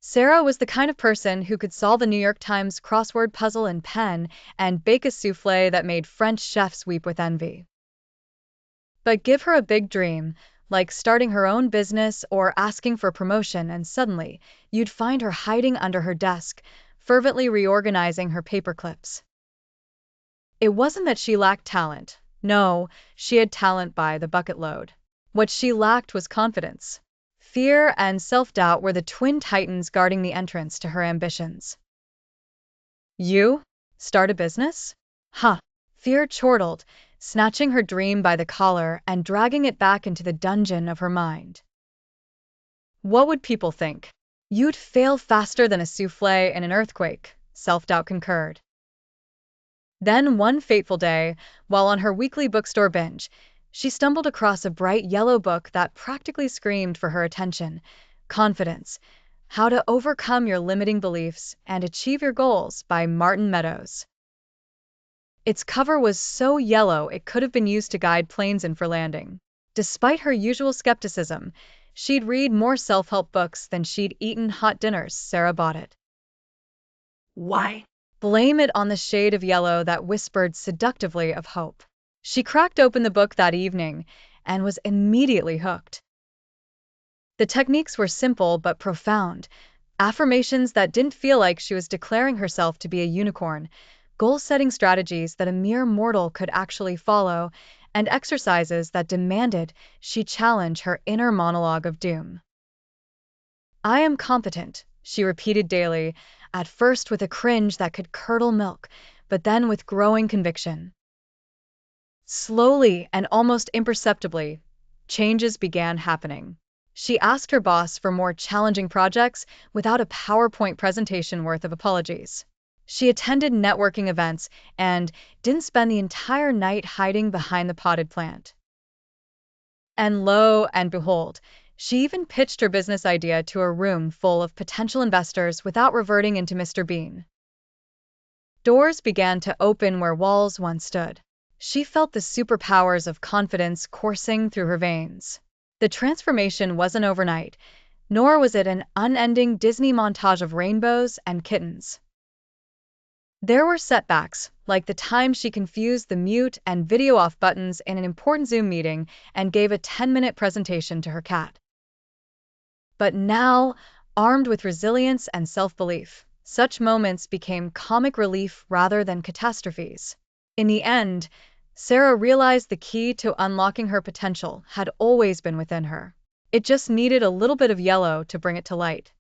Sarah was the kind of person who could solve a New York Times crossword puzzle in pen and bake a souffle that made French chefs weep with envy. But give her a big dream, like starting her own business or asking for promotion, and suddenly you'd find her hiding under her desk, fervently reorganizing her paperclips. It wasn't that she lacked talent. No, she had talent by the bucket load. What she lacked was confidence. Fear and self-doubt were the twin titans guarding the entrance to her ambitions. You? Start a business? Huh. Fear chortled, snatching her dream by the collar and dragging it back into the dungeon of her mind. What would people think? You'd fail faster than a souffle in an earthquake, self-doubt concurred. Then one fateful day, while on her weekly bookstore binge, she stumbled across a bright yellow book that practically screamed for her attention. Confidence: How to Overcome Your Limiting Beliefs and Achieve Your Goals by Martin Meadows. Its cover was so yellow it could have been used to guide planes in for landing. Despite her usual skepticism, she'd read more self-help books than she'd eaten hot dinners. Sarah bought it. Why? Blame it on the shade of yellow that whispered seductively of hope. She cracked open the book that evening and was immediately hooked. The techniques were simple but profound, affirmations that didn't feel like she was declaring herself to be a unicorn, goal-setting strategies that a mere mortal could actually follow, and exercises that demanded she challenge her inner monologue of doom. I am competent, she repeated daily, at first with a cringe that could curdle milk, but then with growing conviction. Slowly and almost imperceptibly, changes began happening. She asked her boss for more challenging projects without a PowerPoint presentation worth of apologies. She attended networking events and didn't spend the entire night hiding behind the potted plant. And lo and behold, she even pitched her business idea to a room full of potential investors without reverting into Mr. Bean. Doors began to open where walls once stood. She felt the superpowers of confidence coursing through her veins. The transformation wasn't overnight, nor was it an unending Disney montage of rainbows and kittens. There were setbacks, like the time she confused the mute and video off buttons in an important Zoom meeting and gave a 10-minute presentation to her cat. But now, armed with resilience and self-belief, such moments became comic relief rather than catastrophes. In the end, Sarah realized the key to unlocking her potential had always been within her. It just needed a little bit of yellow to bring it to light.